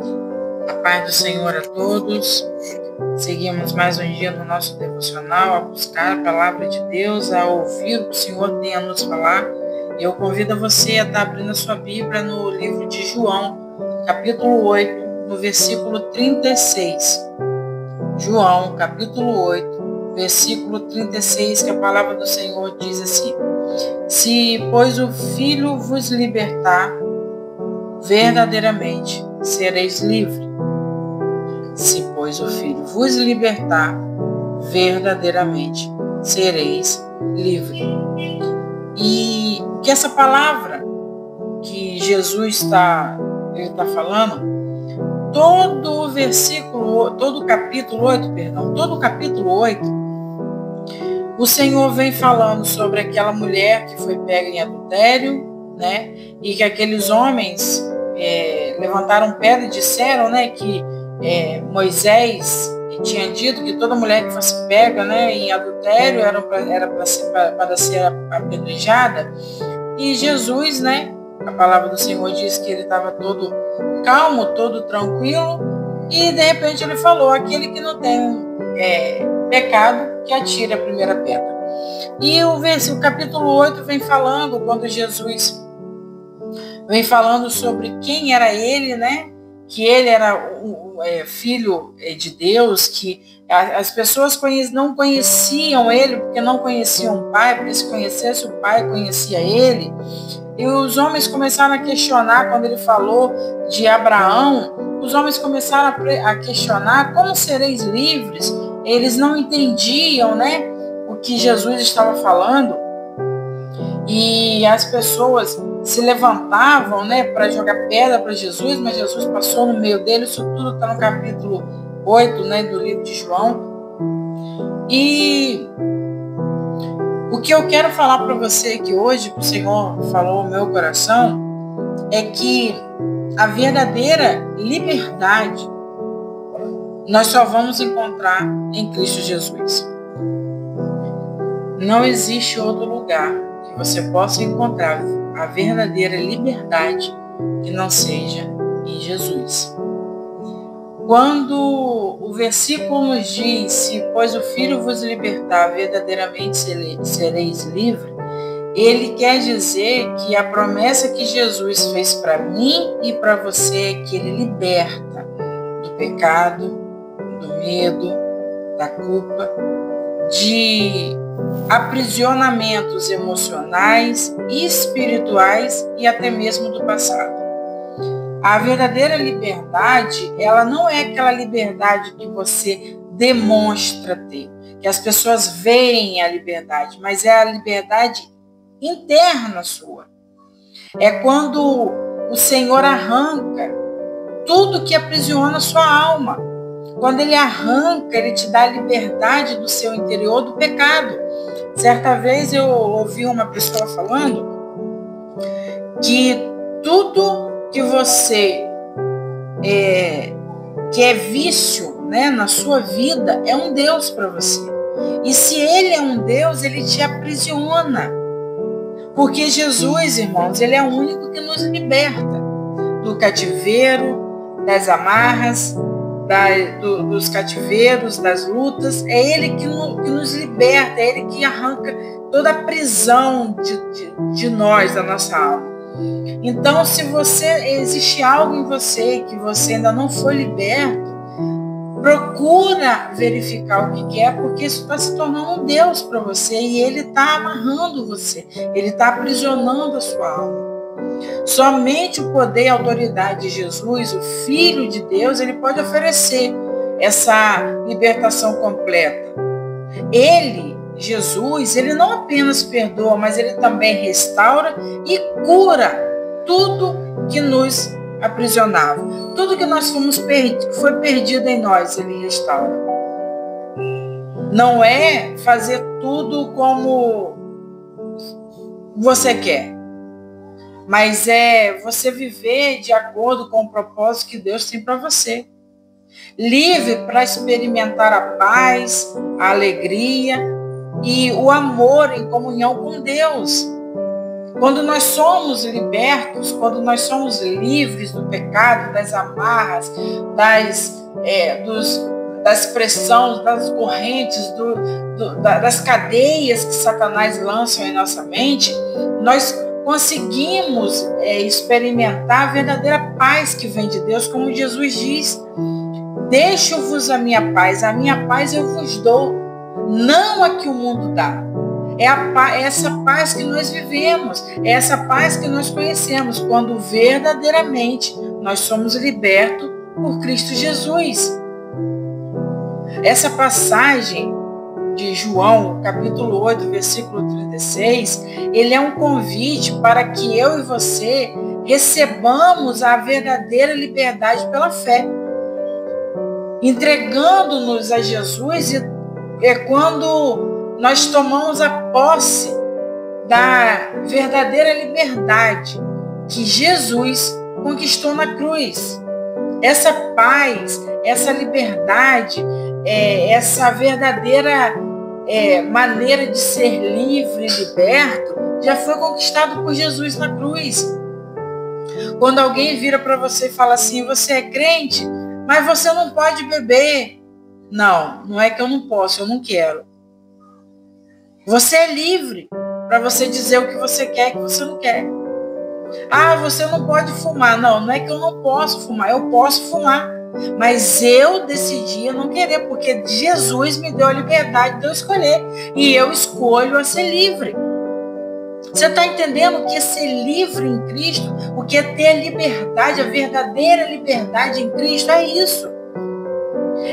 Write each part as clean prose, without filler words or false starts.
A paz do Senhor a todos. Seguimos mais um dia no nosso devocional, a buscar a palavra de Deus, a ouvir o que o Senhor tem a nos falar. Eu convido você a estar abrindo a sua Bíblia no livro de João, capítulo 8, no versículo 36. João, capítulo 8, versículo 36, que a palavra do Senhor diz assim: Se, pois, o Filho vos libertar, verdadeiramente sereis livres. Se, pois, o Filho vos libertar, verdadeiramente sereis livres. E que essa palavra que Jesus está falando, todo o capítulo 8, o Senhor vem falando sobre aquela mulher que foi pega em adultério, né? E que aqueles homens levantaram pedra e disseram, né, que Moisés tinha dito que toda mulher que fosse pega, né, em adultério era para ser apedrejada. E Jesus, né, a palavra do Senhor diz que ele estava todo calmo, todo tranquilo, e de repente ele falou: aquele que não tem pecado, que atire a primeira pedra. E o capítulo 8 vem falando, quando Jesus vem falando sobre quem era ele, né? Que ele era filho de Deus, que as pessoas não conheciam ele porque não conheciam o Pai, porque se conhecesse o Pai, conhecia ele. E os homens começaram a questionar, quando ele falou de Abraão, os homens começaram a questionar: como sereis livres? Eles não entendiam, né, o que Jesus estava falando. E as pessoas se levantavam, né, para jogar pedra para Jesus, mas Jesus passou no meio deles. Isso tudo está no capítulo 8, né, do livro de João. E o que eu quero falar para você aqui hoje, que o Senhor falou no meu coração, é que a verdadeira liberdade nós só vamos encontrar em Cristo Jesus. Não existe outro lugar que você possa encontrar a verdadeira liberdade que não seja em Jesus. Quando o versículo nos diz: se, pois, o Filho vos libertar, verdadeiramente sereis livres, ele quer dizer que a promessa que Jesus fez para mim e para você é que ele liberta do pecado, do medo, da culpa, de aprisionamentos emocionais, espirituais e até mesmo do passado. A verdadeira liberdade, ela não é aquela liberdade que você demonstra ter, que as pessoas veem a liberdade, mas é a liberdade interna sua. É quando o Senhor arranca tudo que aprisiona a sua alma. Quando ele arranca, ele te dá a liberdade do seu interior do pecado. Certa vez eu ouvi uma pessoa falando que tudo que você que é vício, né, na sua vida é um Deus para você. E se ele é um Deus, ele te aprisiona. Porque Jesus, irmãos, ele é o único que nos liberta do cativeiro, das amarras, dos cativeiros, das lutas. É ele que nos liberta, é ele que arranca toda a prisão de nós, da nossa alma. Então, se existe algo em você que você ainda não foi liberto, procura verificar o que é, porque isso está se tornando um Deus para você e ele está amarrando você, ele está aprisionando a sua alma. Somente o poder e a autoridade de Jesus, o Filho de Deus, ele pode oferecer essa libertação completa. Ele, Jesus, ele não apenas perdoa, mas ele também restaura e cura tudo que nos aprisionava. Tudo que nós foi perdido em nós, ele restaura. Não é fazer tudo como você quer, mas é você viver de acordo com o propósito que Deus tem para você. Livre para experimentar a paz, a alegria e o amor em comunhão com Deus. Quando nós somos libertos, quando nós somos livres do pecado, das amarras, das pressões, das correntes, das cadeias que Satanás lança em nossa mente, nós conseguimos experimentar a verdadeira paz que vem de Deus, como Jesus diz: deixo-vos a minha paz eu vos dou, não a que o mundo dá. É essa paz que nós vivemos, é essa paz que nós conhecemos, quando verdadeiramente nós somos libertos por Cristo Jesus. Essa passagem de João, capítulo 8, versículo 36, ele é um convite para que eu e você recebamos a verdadeira liberdade pela fé. Entregando-nos a Jesus, é quando nós tomamos a posse da verdadeira liberdade que Jesus conquistou na cruz. Essa paz, essa liberdade, essa verdadeira maneira de ser livre e liberto já foi conquistado por Jesus na cruz. Quando alguém vira para você e fala assim: você é crente, mas você não pode beber. Não, não é que eu não posso, eu não quero. Você é livre para você dizer o que você quer e o que você não quer. Ah, você não pode fumar. Não, não é que eu não posso fumar, eu posso fumar. Mas eu decidi não querer, porque Jesus me deu a liberdade de eu escolher. E eu escolho a ser livre. Você está entendendo o que é ser livre em Cristo? O que é ter a liberdade, a verdadeira liberdade em Cristo? É isso.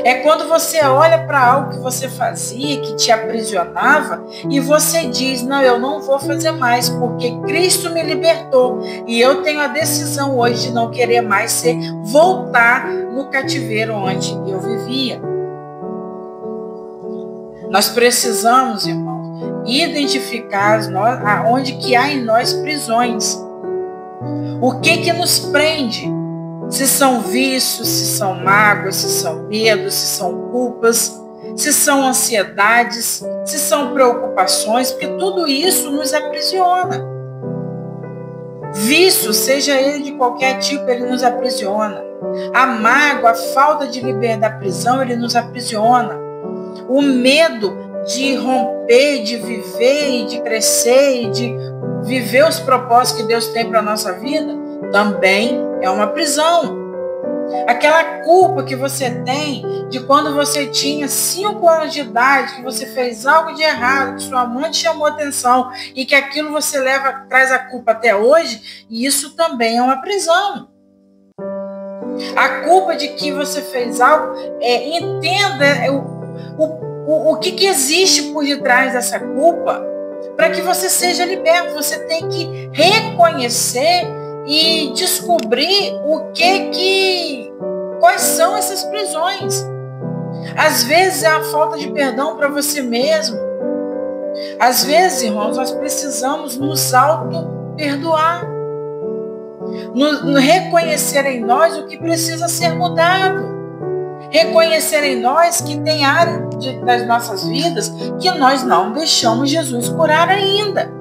É quando você olha para algo que você fazia, que te aprisionava, e você diz: não, eu não vou fazer mais, porque Cristo me libertou. E eu tenho a decisão hoje de não querer mais voltar no cativeiro onde eu vivia. Nós precisamos, irmãos, identificar onde que há em nós prisões. O que nos prende? Se são vícios, se são mágoas, se são medos, se são culpas, se são ansiedades, se são preocupações, porque tudo isso nos aprisiona. Vício, seja ele de qualquer tipo, ele nos aprisiona. A mágoa, a falta de liberdade da prisão, ele nos aprisiona. O medo de romper, de viver e de crescer e de viver os propósitos que Deus tem para a nossa vida, também é uma prisão. Aquela culpa que você tem de quando você tinha 5 anos de idade, que você fez algo de errado, que sua mãe te chamou atenção e que aquilo você traz a culpa até hoje, e isso também é uma prisão. A culpa de que você fez algo, entenda o que existe por detrás dessa culpa, para que você seja liberto. Você tem que reconhecer e descobrir quais são essas prisões. Às vezes é a falta de perdão para você mesmo. Às vezes, irmãos, nós precisamos nos auto-perdoar. Reconhecer em nós o que precisa ser mudado. Reconhecer em nós que tem área das nossas vidas que nós não deixamos Jesus curar ainda.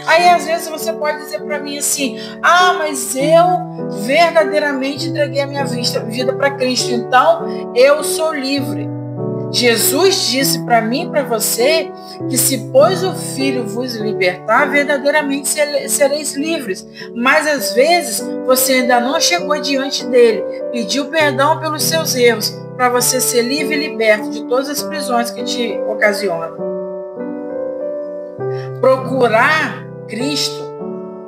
Aí às vezes você pode dizer para mim assim: ah, mas eu verdadeiramente entreguei a minha vida para Cristo, então eu sou livre. Jesus disse para mim e para você que se pois o Filho vos libertar, verdadeiramente sereis livres. Mas às vezes você ainda não chegou diante dele, pediu perdão pelos seus erros, para você ser livre e liberto de todas as prisões que te ocasionam. Procurar Cristo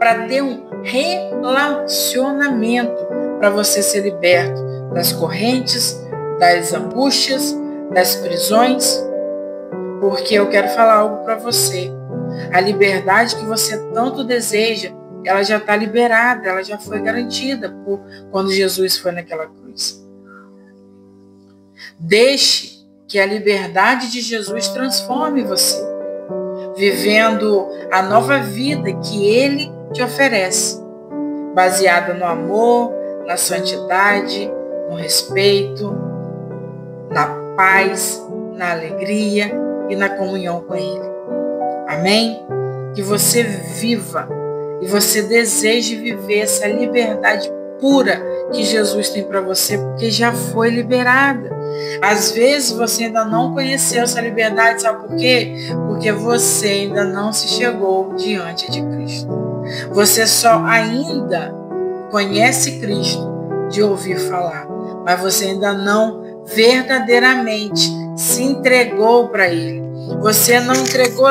para ter um relacionamento, para você ser liberto das correntes, das angústias, das prisões, porque eu quero falar algo para você. A liberdade que você tanto deseja, ela já está liberada, ela já foi garantida quando Jesus foi naquela cruz. Deixe que a liberdade de Jesus transforme você, vivendo a nova vida que Ele te oferece, baseada no amor, na santidade, no respeito, na paz, na alegria e na comunhão com Ele. Amém? Que você viva e você deseje viver essa liberdade pura que Jesus tem para você, porque já foi liberada. Às vezes você ainda não conheceu essa liberdade, sabe por quê? Porque você ainda não se chegou diante de Cristo. Você só ainda conhece Cristo de ouvir falar, mas você ainda não verdadeiramente se entregou para Ele. Você não entregou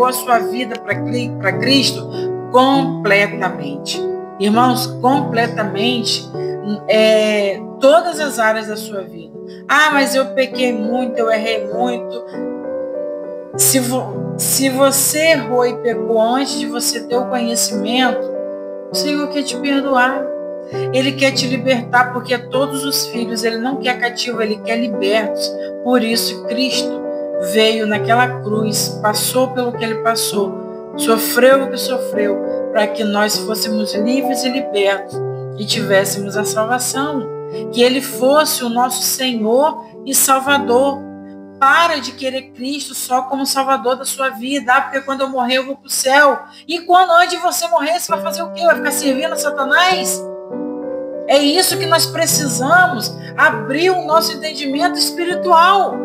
a sua vida para Cristo completamente. Irmãos, completamente, todas as áreas da sua vida. Ah, mas eu pequei muito, eu errei muito. Se você errou e pecou antes de você ter o conhecimento, o Senhor quer te perdoar. Ele quer te libertar, porque todos os filhos, Ele não quer cativo, Ele quer libertos. Por isso, Cristo veio naquela cruz, passou pelo que Ele passou, sofreu o que sofreu, para que nós fôssemos livres e libertos e tivéssemos a salvação. Que Ele fosse o nosso Senhor e Salvador. Para de querer Cristo só como Salvador da sua vida. Ah, porque quando eu morrer eu vou para o céu. E quando antes de você morrer, você vai fazer o quê? Vai ficar servindo a Satanás? É isso que nós precisamos, abrir o nosso entendimento espiritual.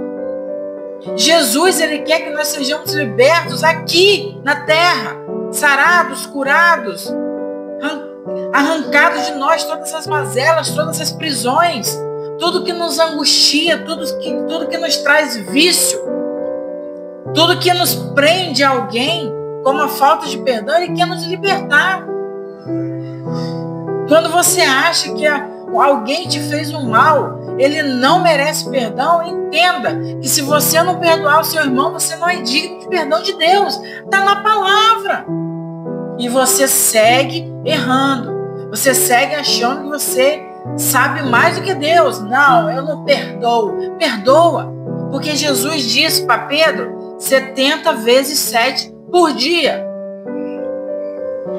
Jesus, Ele quer que nós sejamos libertos aqui na terra, sarados, curados, arrancados de nós todas as mazelas, todas as prisões, tudo que nos angustia, tudo que nos traz vício, tudo que nos prende a alguém, como a falta de perdão. Ele quer nos libertar. Quando você acha que alguém te fez um mal, ele não merece perdão, entenda que se você não perdoar o seu irmão, você não é digno de perdão de Deus. Está na palavra. E você segue errando. Você segue achando que você sabe mais do que Deus. Não, eu não perdoo. Perdoa. Porque Jesus disse para Pedro 70 vezes 7 por dia.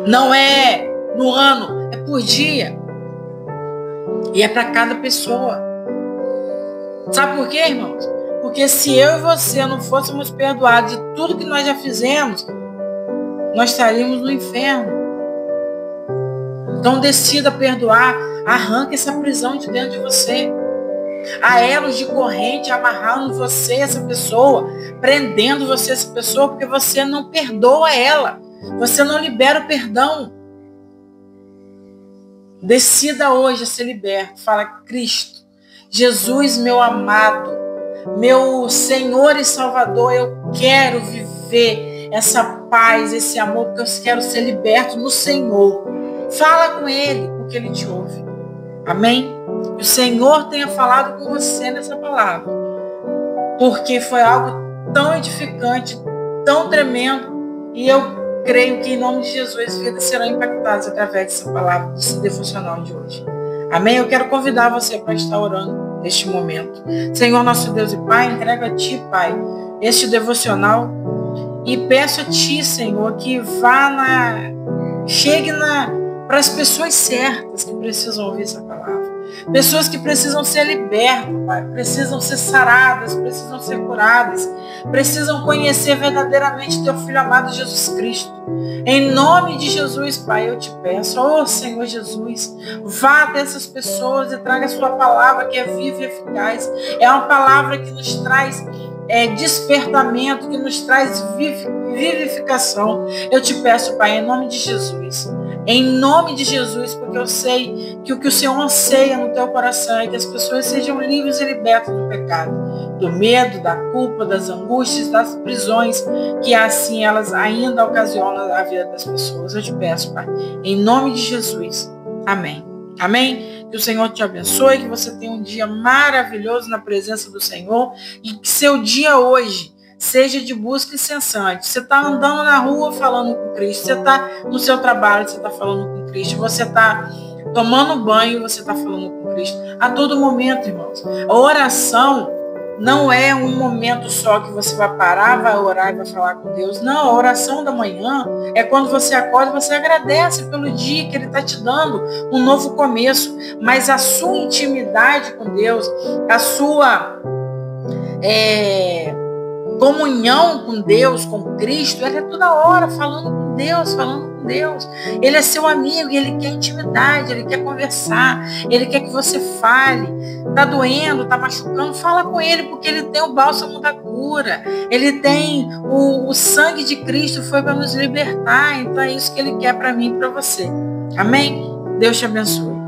Não é no ano, é por dia. E é para cada pessoa. Sabe por quê, irmãos? Porque se eu e você não fôssemos perdoados de tudo que nós já fizemos, nós estaríamos no inferno. Então decida perdoar. Arranque essa prisão de dentro de você. Há elos de corrente amarrando você, essa pessoa, prendendo você, essa pessoa, porque você não perdoa ela. Você não libera o perdão. Decida hoje ser liberto. Fala: Cristo, Jesus, meu amado, meu Senhor e Salvador, eu quero viver essa paz, esse amor, porque eu quero ser liberto no Senhor. Fala com Ele, porque Ele te ouve. Amém? Que o Senhor tenha falado com você nessa palavra, porque foi algo tão edificante, tão tremendo, e eu creio que em nome de Jesus vidas serão impactadas através dessa palavra, desse devocional de hoje. Amém? Eu quero convidar você para estar orando neste momento. Senhor, nosso Deus e Pai, entrego a Ti, Pai, este devocional e peço a Ti, Senhor, que chegue para as pessoas certas que precisam ouvir essa palavra. Pessoas que precisam ser libertas, Pai, precisam ser saradas, precisam ser curadas, precisam conhecer verdadeiramente Teu Filho amado Jesus Cristo. Em nome de Jesus, Pai, eu te peço, Senhor Jesus, vá dessas pessoas e traga a Sua palavra que é viva e eficaz. É uma palavra que nos traz despertamento, que nos traz vivificação. Eu te peço, Pai, em nome de Jesus. Em nome de Jesus, porque eu sei que o que o Senhor anseia no teu coração é que as pessoas sejam livres e libertas do pecado, do medo, da culpa, das angústias, das prisões, que assim elas ainda ocasionam a vida das pessoas. Eu te peço, Pai, em nome de Jesus. Amém. Amém? Que o Senhor te abençoe, que você tenha um dia maravilhoso na presença do Senhor e que seu dia hoje seja de busca incessante. Você está andando na rua falando com Cristo, você está no seu trabalho, você está falando com Cristo, você está tomando banho, você está falando com Cristo. A todo momento, irmãos. A oração não é um momento só que você vai parar, vai orar e vai falar com Deus. Não, a oração da manhã é quando você acorda e você agradece pelo dia que Ele está te dando um novo começo. Mas a sua intimidade com Deus, a sua comunhão com Deus, com Cristo, ela é toda hora falando com Deus, falando com Deus. Ele é seu amigo e ele quer intimidade, ele quer conversar, ele quer que você fale. Está doendo, está machucando, fala com ele, porque ele tem o bálsamo da cura. Ele tem o sangue de Cristo, foi para nos libertar. Então é isso que ele quer para mim e para você. Amém? Deus te abençoe.